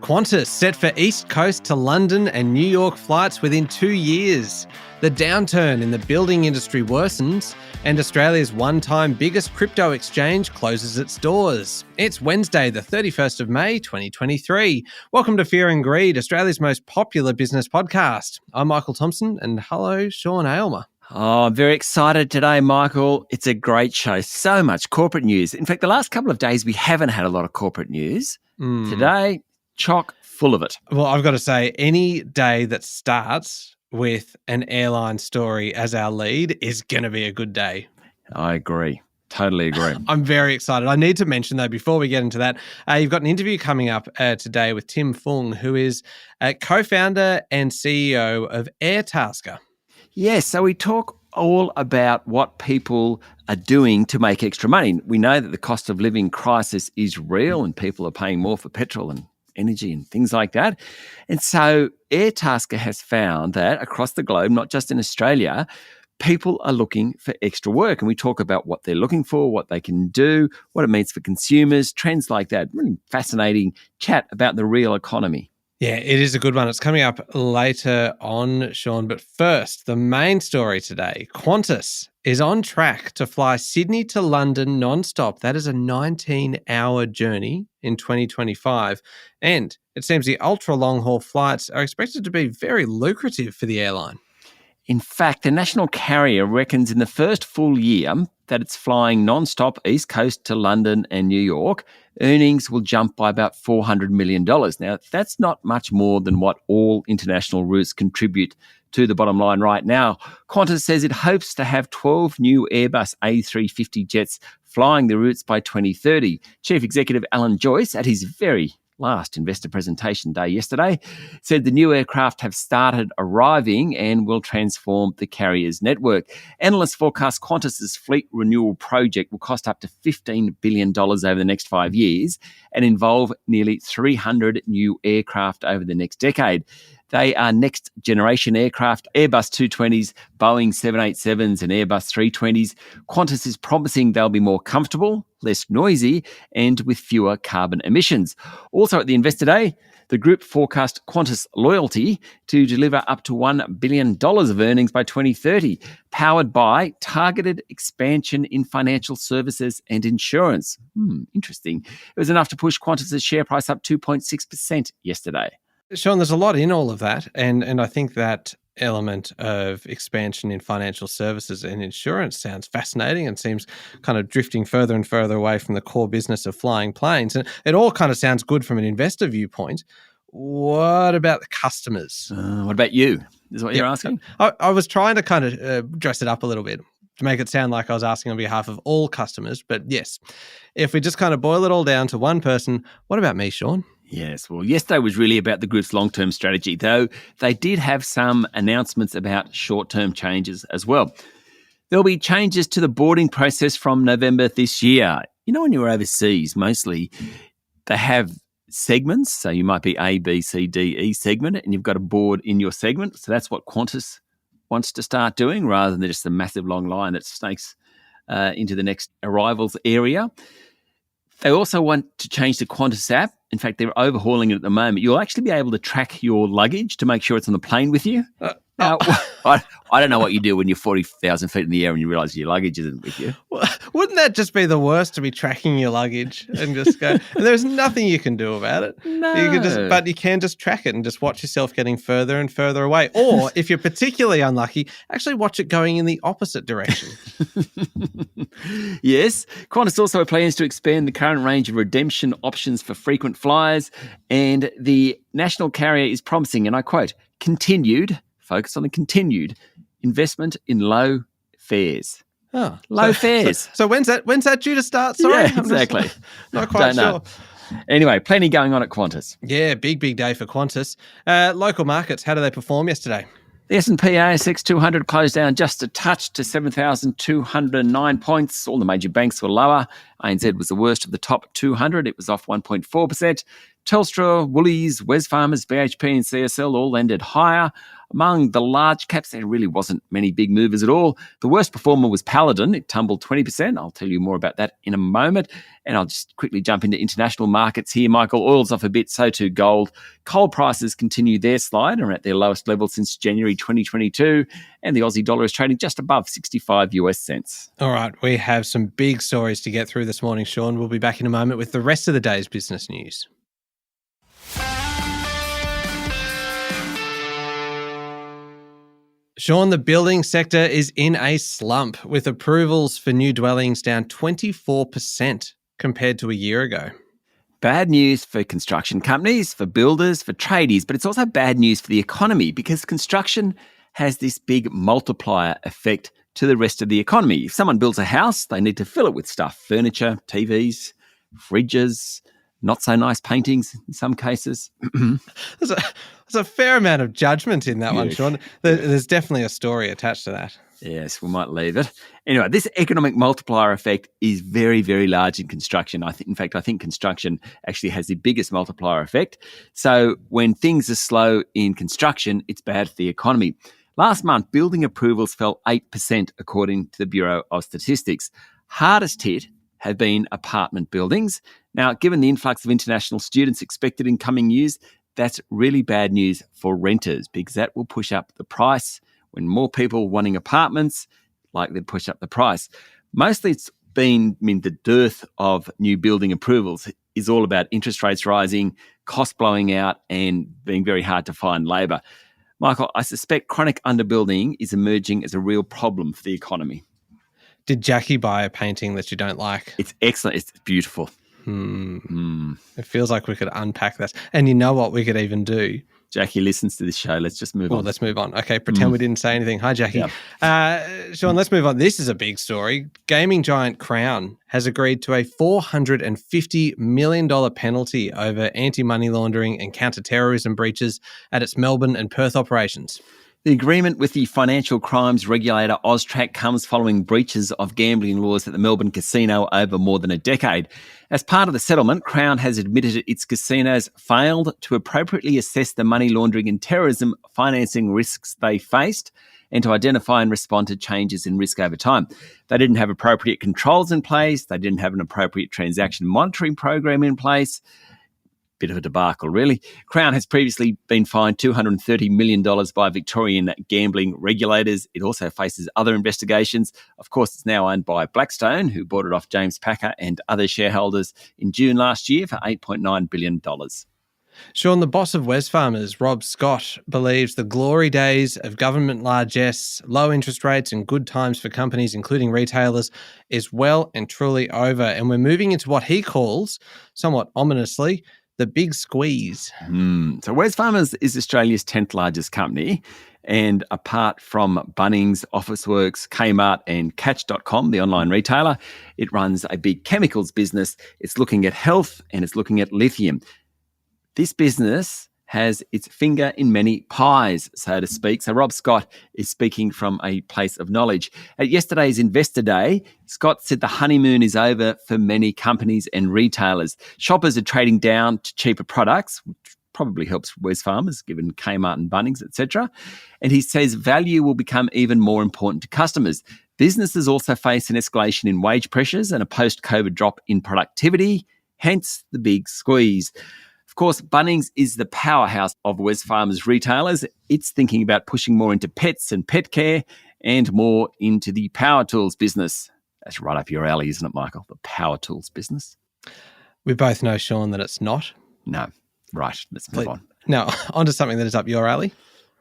Qantas set for East Coast to London and New York flights within 2 years. The downturn in the building industry worsens, and Australia's one-time biggest crypto exchange closes its doors. It's Wednesday, the 31st of May, 2023. Welcome to Fear and Greed, Australia's most popular business podcast. I'm Michael Thompson, and hello, Sean Aylmer. Oh, I'm very excited today, Michael. It's a great show. So much corporate news. In fact, the last couple of days, we haven't had a lot of corporate news. Today, chock full of it. Well, I've got to say, any day that starts with an airline story as our lead is going to be a good day. I agree. Totally agree. I'm very excited. I need to mention, though, before we get into that, you've got an interview coming up today with Tim Fung, who is co-founder and CEO of Airtasker. Yes, so we talk all about what people are doing to make extra money. We know that the cost of living crisis is real and people are paying more for petrol and energy and things like that. And so Airtasker has found that across the globe, not just in Australia, people are looking for extra work. And we talk about what they're looking for, what they can do, what it means for consumers, trends like that. Really fascinating chat about the real economy. Yeah, it is a good one. It's coming up later on, Sean. But first, the main story today. Qantas is on track to fly Sydney to London non-stop. That is a 19-hour journey in 2025. And it seems the ultra-long-haul flights are expected to be very lucrative for the airline. In fact, the national carrier reckons in the first full year that it's flying non-stop East Coast to London and New York, earnings will jump by about $400 million. Now, that's not much more than what all international routes contribute to the bottom line right now. Qantas says it hopes to have 12 new Airbus A350 jets flying the routes by 2030. Chief Executive Alan Joyce, at his very last investor presentation day yesterday, said the new aircraft have started arriving and will transform the carrier's network. Analysts forecast Qantas's fleet renewal project will cost up to $15 billion over the next 5 years and involve nearly 300 new aircraft over the next decade. They are next-generation aircraft, Airbus 220s, Boeing 787s and Airbus 320s. Qantas is promising they'll be more comfortable, less noisy, and with fewer carbon emissions. Also at the Investor Day, the group forecast Qantas Loyalty to deliver up to $1 billion of earnings by 2030, powered by targeted expansion in financial services and insurance. Interesting. It was enough to push Qantas's share price up 2.6% yesterday. Sean, there's a lot in all of that, and I think that element of expansion in financial services and insurance sounds fascinating and seems kind of drifting further and further away from the core business of flying planes. And it all kind of sounds good from an investor viewpoint. What about the customers? What about you? Is what you're asking? I was trying to kind of dress it up a little bit to make it sound like I was asking on behalf of all customers. But yes, if we just kind of boil it all down to one person, what about me, Sean? Yes, well, yesterday was really about the group's long-term strategy, though they did have some announcements about short-term changes as well. There'll be changes to the boarding process from November this year. You know, when you're overseas, mostly they have segments. So you might be A, B, C, D, E segment, and you've got a board in your segment. So that's what Qantas wants to start doing rather than just a massive long line that snakes into the next arrivals area. They also want to change the Qantas app. In fact, they're overhauling it at the moment. You'll actually be able to track your luggage to make sure it's on the plane with you. Now, I don't know what you do when you're 40,000 feet in the air and you realise your luggage isn't with you. Well, wouldn't that just be the worst, to be tracking your luggage and just go, and there's nothing you can do about it. No. But you can just track it and just watch yourself getting further and further away. Or if you're particularly unlucky, actually watch it going in the opposite direction. Yes. Qantas also plans to expand the current range of redemption options for frequent flyers, and the national carrier is promising, and I quote, focus on the continued investment in low fares. Oh, low fares. So when's that due to start? Sorry, yeah, exactly. Not quite sure. Anyway, plenty going on at Qantas. Yeah, big day for Qantas. Local markets, how do they perform yesterday? The S&P ASX 200 closed down just a touch to 7,209 points. All the major banks were lower. ANZ was the worst of the top 200. It was off 1.4%. Telstra, Woolies, Wesfarmers, BHP and CSL all ended higher. Among the large caps, there really wasn't many big movers at all. The worst performer was Paladin. It tumbled 20%. I'll tell you more about that in a moment. And I'll just quickly jump into international markets here, Michael. Oil's off a bit, so too gold. Coal prices continue their slide and are at their lowest level since January 2022. And the Aussie dollar is trading just above 65 US cents. All right, we have some big stories to get through this morning, Sean. We'll be back in a moment with the rest of the day's business news. Sean, the building sector is in a slump, with approvals for new dwellings down 24% compared to a year ago. Bad news for construction companies, for builders, for tradies, but it's also bad news for the economy because construction has this big multiplier effect to the rest of the economy. If someone builds a house, they need to fill it with stuff: furniture, TVs, fridges, not so nice paintings in some cases. There's a fair amount of judgment in that one, Sean. There's definitely a story attached to that. Yes, we might leave it. Anyway, this economic multiplier effect is very, very large in construction. I think construction actually has the biggest multiplier effect. So when things are slow in construction, it's bad for the economy. Last month, building approvals fell 8%, according to the Bureau of Statistics. Hardest hit have been apartment buildings. Now, given the influx of international students expected in coming years, that's really bad news for renters because that will push up the price. When more people wanting apartments, likely to push up the price. Mostly it's been, the dearth of new building approvals is all about interest rates rising, costs blowing out, and being very hard to find labour. Michael, I suspect chronic underbuilding is emerging as a real problem for the economy. Did Jackie buy a painting that you don't like? It's excellent. It's beautiful. It feels like we could unpack that. And you know what we could even do? Jackie listens to this show. Let's just move on. Let's move on. Okay, pretend we didn't say anything. Hi, Jackie. Yep. Sean, let's move on. This is a big story. Gaming giant Crown has agreed to a $450 million penalty over anti-money laundering and counter-terrorism breaches at its Melbourne and Perth operations. The agreement with the financial crimes regulator AUSTRAC comes following breaches of gambling laws at the Melbourne casino over more than a decade. As part of the settlement, Crown has admitted its casinos failed to appropriately assess the money laundering and terrorism financing risks they faced and to identify and respond to changes in risk over time. They didn't have appropriate controls in place. They didn't have an appropriate transaction monitoring program in place. Bit of a debacle, really. Crown has previously been fined $230 million by Victorian gambling regulators. It also faces other investigations. Of course, it's now owned by Blackstone, who bought it off James Packer and other shareholders in June last year for $8.9 billion. Sean, the boss of Wesfarmers, Rob Scott, believes the glory days of government largesse, low interest rates and good times for companies, including retailers, is well and truly over. And we're moving into what he calls, somewhat ominously, the big squeeze. So Wesfarmers is Australia's 10th largest company. And apart from Bunnings, Officeworks, Kmart and Catch.com, the online retailer, it runs a big chemicals business. It's looking at health and it's looking at lithium. This business has its finger in many pies, so to speak. So Rob Scott is speaking from a place of knowledge. At yesterday's Investor Day, Scott said the honeymoon is over for many companies and retailers. Shoppers are trading down to cheaper products, which probably helps Wesfarmers, given Kmart and Bunnings, etc. And he says value will become even more important to customers. Businesses also face an escalation in wage pressures and a post-COVID drop in productivity, hence the big squeeze. Of course, Bunnings is the powerhouse of Wesfarmers retailers. It's thinking about pushing more into pets and pet care and more into the power tools business. That's right up your alley, isn't it, Michael? The power tools business. We both know, Sean, that it's not. No. Right, let's move on. Now, on to something that is up your alley.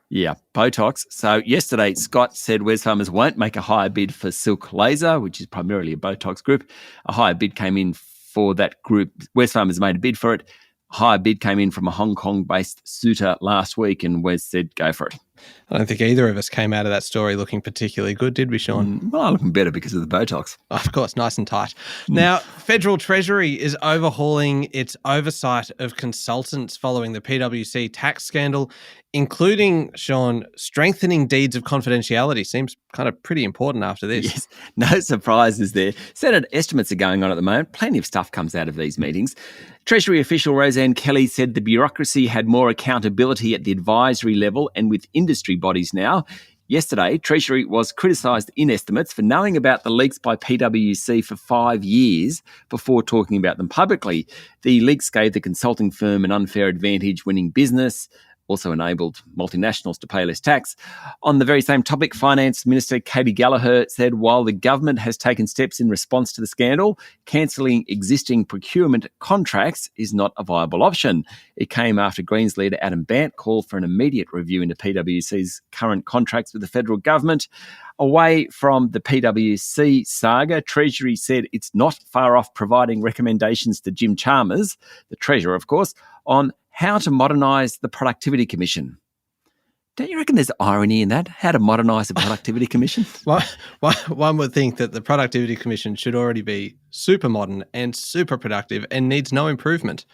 Yeah, Botox. So yesterday, Scott said Wesfarmers won't make a higher bid for Silk Laser, which is primarily a Botox group. A higher bid came in for that group. Wesfarmers made a bid for it. Higher bid came in from a Hong Kong-based suitor last week, and Wes said, go for it. I don't think either of us came out of that story looking particularly good, did we, Sean? Well, looking better because of the Botox. Of course, nice and tight. Now, Federal Treasury is overhauling its oversight of consultants following the PwC tax scandal. including, Sean, strengthening deeds of confidentiality. Seems kind of pretty important after this. Yes, no surprises there. Senate estimates are going on at the moment. Plenty of stuff comes out of these meetings. Treasury official Roseanne Kelly said the bureaucracy had more accountability at the advisory level and with industry bodies now. Yesterday, Treasury was criticised in estimates for knowing about the leaks by PwC for 5 years before talking about them publicly. The leaks gave the consulting firm an unfair advantage winning business, also enabled multinationals to pay less tax. On the very same topic, Finance Minister Katie Gallagher said while the government has taken steps in response to the scandal, cancelling existing procurement contracts is not a viable option. It came after Greens leader Adam Bandt called for an immediate review into PwC's current contracts with the federal government. Away from the PwC saga, Treasury said it's not far off providing recommendations to Jim Chalmers, the Treasurer, of course, on how to modernise the Productivity Commission. Don't you reckon there's irony in that? How to modernise the Productivity Commission? One would think that the Productivity Commission should already be super modern and super productive and needs no improvement.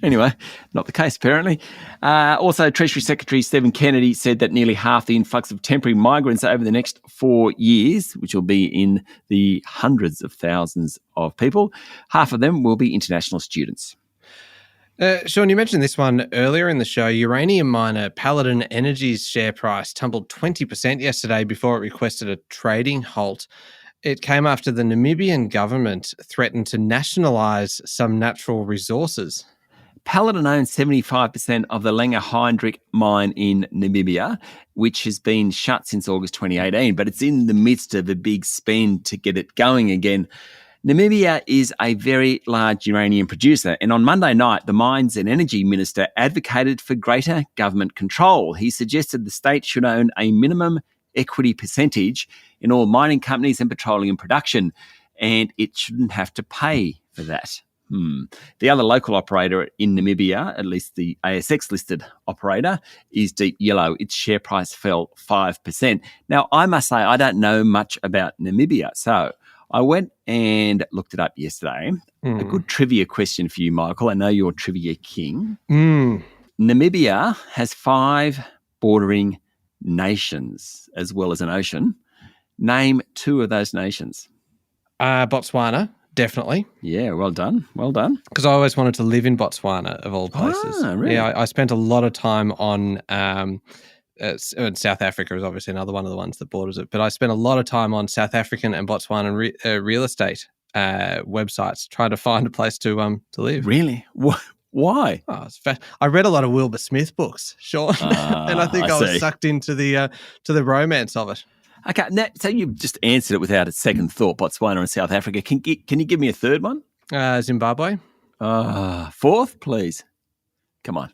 Anyway, not the case apparently. Also, Treasury Secretary Stephen Kennedy said that nearly half the influx of temporary migrants over the next 4 years, which will be in the hundreds of thousands of people, half of them will be international students. Sean, you mentioned this one earlier in the show. Uranium miner Paladin Energy's share price tumbled 20% yesterday before it requested a trading halt. It came after the Namibian government threatened to nationalise some natural resources. Paladin owns 75% of the Langer Heinrich mine in Namibia, which has been shut since August 2018, but it's in the midst of a big spend to get it going again. Namibia is a very large uranium producer, and on Monday night, the Mines and Energy Minister advocated for greater government control. He suggested the state should own a minimum equity percentage in all mining companies and petroleum production, and it shouldn't have to pay for that. The other local operator in Namibia, at least the ASX-listed operator, is Deep Yellow. Its share price fell 5%. Now, I must say I don't know much about Namibia, so I went and looked it up yesterday. A good trivia question for you, Michael. I know you're trivia king. Namibia has 5 bordering nations as well as an ocean. Name 2 of those nations. Botswana, definitely. Yeah, well done. Well done. Because I always wanted to live in Botswana, of all places. Really? Yeah, I spent a lot of time on South Africa is obviously another one of the ones that borders it. But I spent a lot of time on South African and Botswanan real estate websites trying to find a place to live. Really? Why? Oh, I read a lot of Wilbur Smith books, Sean, and I think I was sucked into the romance of it. Okay, now, so you've just answered it without a second thought, Botswana and South Africa. Can you give me a third one? Zimbabwe. Fourth, please. Come on.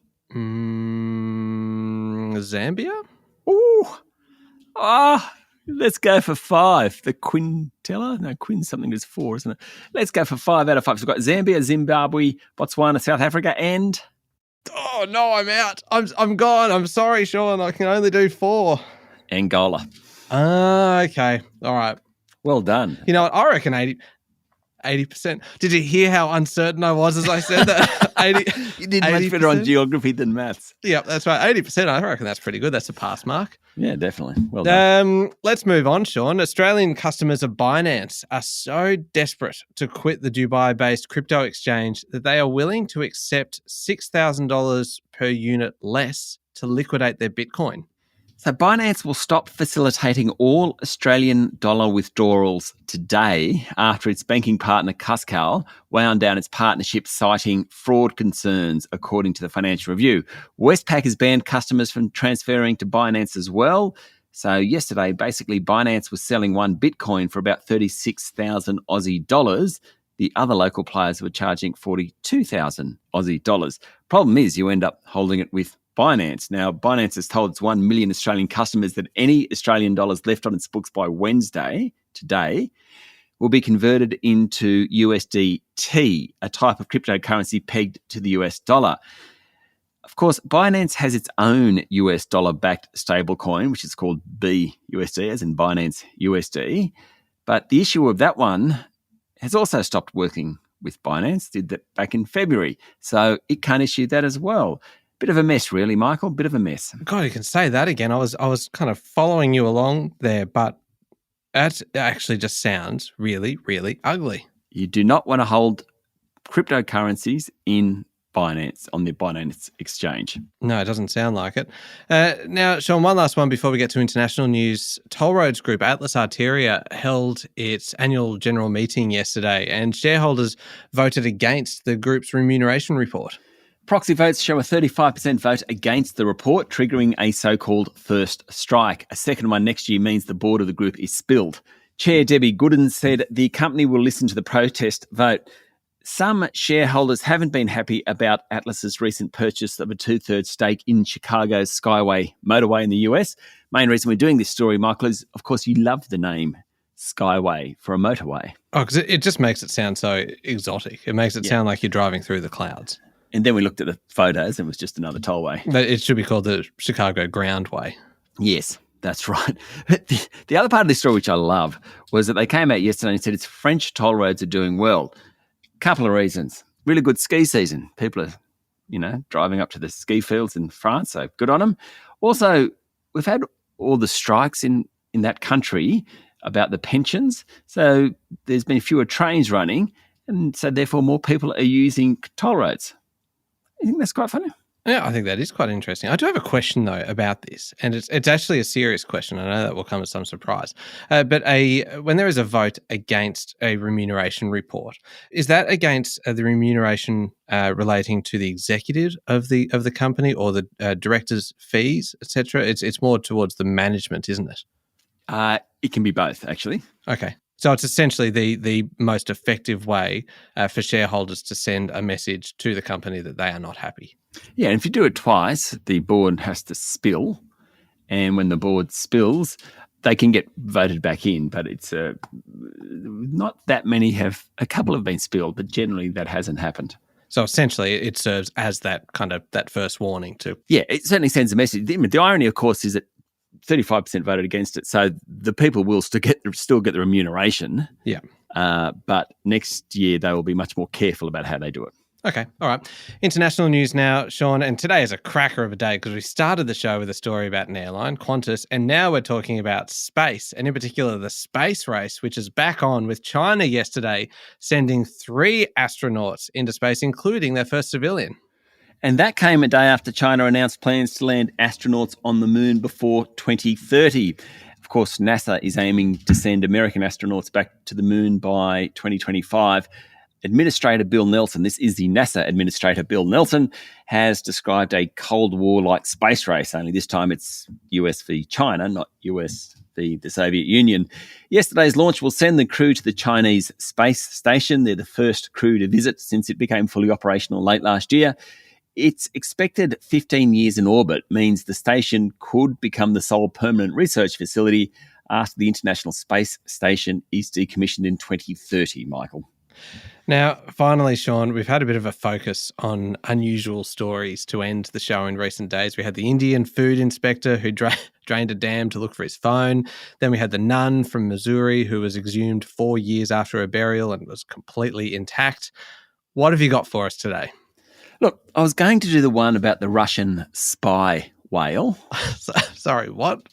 Zambia? Ooh. Let's go for 5. The quintella? No, quin something is 4, isn't it? Let's go for 5 out of 5. So we've got Zambia, Zimbabwe, Botswana, South Africa, and... Oh, no, I'm out. I'm gone. I'm sorry, Sean. I can only do 4. Angola. Okay. All right. Well done. You know what? I reckon 80%. Did you hear how uncertain I was as I said that? 80. You did much better on geography than maths. Yep, that's right. 80%. I reckon that's pretty good. That's a pass mark. Yeah, definitely. Well done. Let's move on, Sean. Australian customers of Binance are so desperate to quit the Dubai-based crypto exchange that they are willing to accept $6,000 per unit less to liquidate their Bitcoin. So Binance will stop facilitating all Australian dollar withdrawals today after its banking partner Cuscal wound down its partnership citing fraud concerns, according to the Financial Review. Westpac has banned customers from transferring to Binance as well. So yesterday, basically, Binance was selling 1 Bitcoin for about 36,000 Aussie dollars. The other local players were charging 42,000 Aussie dollars. Problem is, you end up holding it with Binance. Now, Binance has told its 1 million Australian customers that any Australian dollars left on its books by Wednesday, today, will be converted into USDT, a type of cryptocurrency pegged to the US dollar. Of course, Binance has its own US dollar-backed stablecoin, which is called BUSD, as in Binance USD. But the issue of that one has also stopped working with Binance, did that back in February. So it can't issue that as well. Bit of a mess, really, Michael. Bit of a mess. God, you can say that again. I was kind of following you along there, but that actually just sounds really, really ugly. You do not want to hold cryptocurrencies in Binance, on the Binance exchange. No, it doesn't sound like it. Now, Sean, one last one before we get to international news. Toll roads group Atlas Arteria held its annual general meeting yesterday, and shareholders voted against the group's remuneration report. Proxy votes show a 35% vote against the report, triggering a so-called first strike. A second one next year means the board of the group is spilled. Chair Debbie Gooden said the company will listen to the protest vote. Some shareholders haven't been happy about Atlas's recent purchase of a 2/3 stake in Chicago's Skyway motorway in the US. Main reason we're doing this story, Michael, is, of course, you love the name Skyway for a motorway. Oh, because it just makes it sound so exotic. It makes it sound like you're driving through the clouds. And then we looked at the photos and it was just another tollway. It should be called the Chicago Groundway. Yes, that's right. The other part of this story, which I love, was that they came out yesterday and said it's French toll roads are doing well. Couple of reasons. Really good ski season. People are, driving up to the ski fields in France, so good on them. Also, we've had all the strikes in that country about the pensions, so there's been fewer trains running, and so therefore more people are using toll roads. I think that's quite funny. Yeah, I think that is quite interesting. I do have a question, though, about this, and it's actually a serious question. I know that will come as some surprise. But when there is a vote against a remuneration report, is that against the remuneration relating to the executive of the company or the directors' fees, etc.? It's more towards the management, isn't it? It can be both, actually. Okay. So it's essentially the most effective way for shareholders to send a message to the company that they are not happy. Yeah, and if you do it twice, the board has to spill. And when the board spills, they can get voted back in. But it's not that many have, a couple have been spilled, but generally that hasn't happened. So essentially it serves as that first warning to... Yeah, it certainly sends a message. The irony, of course, is that 35% voted against it, so the people will still get the remuneration. Yeah. But next year they will be much more careful about how they do it. Okay, all right. International news now, Sean, and today is a cracker of a day because we started the show with a story about an airline, Qantas, and now we're talking about space, and in particular the space race, which is back on with China yesterday sending 3 astronauts into space, including their first civilian. And that came a day after China announced plans to land astronauts on the moon before 2030. Of course, NASA is aiming to send American astronauts back to the moon by 2025. Administrator Bill Nelson, this is the NASA Administrator Bill Nelson, has described a Cold War-like space race, only this time it's US v China, not US v the Soviet Union. Yesterday's launch will send the crew to the Chinese space station. They're the first crew to visit since it became fully operational late last year. Its expected 15 years in orbit means the station could become the sole permanent research facility after the International Space Station is decommissioned in 2030, Michael. Now, finally, Sean, we've had a bit of a focus on unusual stories to end the show in recent days. We had the Indian food inspector who drained a dam to look for his phone. Then we had the nun from Missouri who was exhumed 4 years after a burial and was completely intact. What have you got for us today? Look, I was going to do the one about the Russian spy whale. Sorry, what?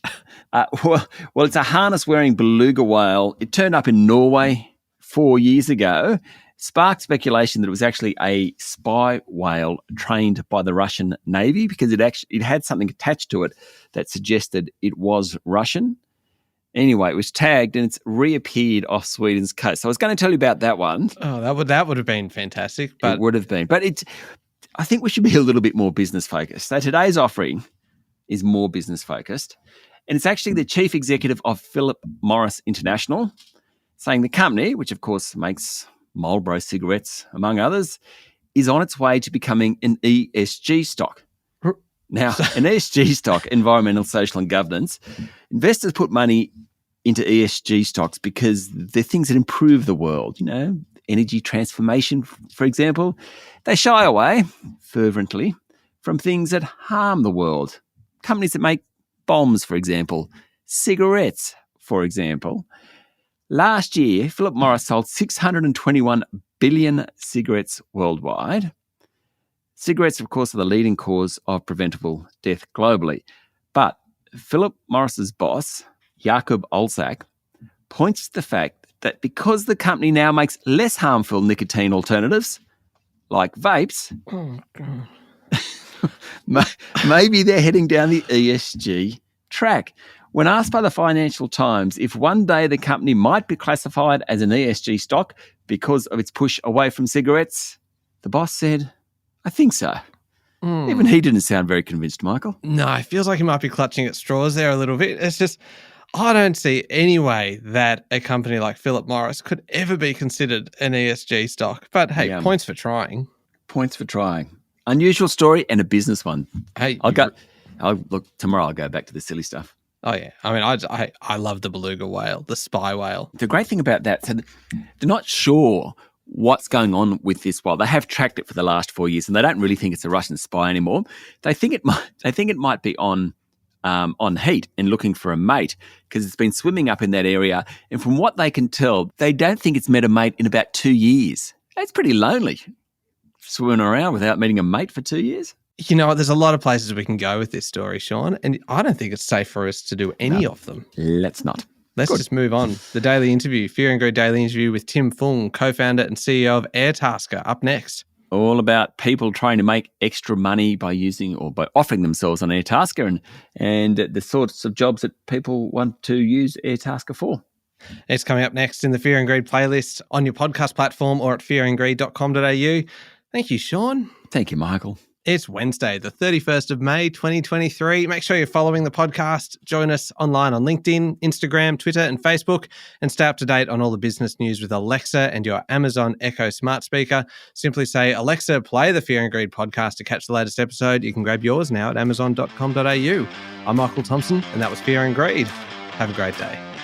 Well, it's a harness-wearing beluga whale. It turned up in Norway 4 years ago, sparked speculation that it was actually a spy whale trained by the Russian Navy because it had something attached to it that suggested it was Russian. Anyway, it was tagged and it's reappeared off Sweden's coast. So I was going to tell you about that one. Oh, that would have been fantastic. But it would have been. But I think we should be a little bit more business focused. So today's offering is more business focused. And it's actually the chief executive of Philip Morris International, saying the company, which of course makes Marlboro cigarettes, among others, is on its way to becoming an ESG stock. Now, an ESG stock, environmental, social and governance, investors put money into ESG stocks because they're things that improve the world, energy transformation, for example. They shy away fervently from things that harm the world. Companies that make bombs, for example, cigarettes, for example. Last year, Philip Morris sold 621 billion cigarettes worldwide. Cigarettes, of course, are the leading cause of preventable death globally. But Philip Morris's boss, Jakub Olsak, points to the fact that because the company now makes less harmful nicotine alternatives, like vapes, maybe they're heading down the ESG track. When asked by the Financial Times if one day the company might be classified as an ESG stock because of its push away from cigarettes, the boss said, I think so. Even he didn't sound very convinced, Michael. No, it feels like he might be clutching at straws there a little bit. It's just, I don't see any way that a company like Philip Morris could ever be considered an ESG stock. But hey, points for trying. Points for trying. Unusual story and a business one. Hey, look, tomorrow I'll go back to the silly stuff. Oh, yeah. I mean, I love the beluga whale, the spy whale. The great thing about that, so they're not sure what's going on with this whale. They have tracked it for the last 4 years, and they don't really think it's a Russian spy anymore. They think it might be on heat and looking for a mate because it's been swimming up in that area. And from what they can tell, they don't think it's met a mate in about 2 years. That's pretty lonely, swimming around without meeting a mate for 2 years. You know, there's a lot of places we can go with this story, Sean, and I don't think it's safe for us to do any of them. Let's not. Let's just move on. The Daily Interview, Fear and Greed Daily Interview with Tim Fung, co-founder and CEO of Airtasker, up next. All about people trying to make extra money by using or by offering themselves on Airtasker and the sorts of jobs that people want to use Airtasker for. It's coming up next in the Fear and Greed playlist on your podcast platform or at fearandgreed.com.au. Thank you, Sean. Thank you, Michael. It's Wednesday, the 31st of May, 2023. Make sure you're following the podcast. Join us online on LinkedIn, Instagram, Twitter, and Facebook, and stay up to date on all the business news with Alexa and your Amazon Echo smart speaker. Simply say, Alexa, play the Fear and Greed podcast to catch the latest episode. You can grab yours now at amazon.com.au. I'm Michael Thompson, and that was Fear and Greed. Have a great day.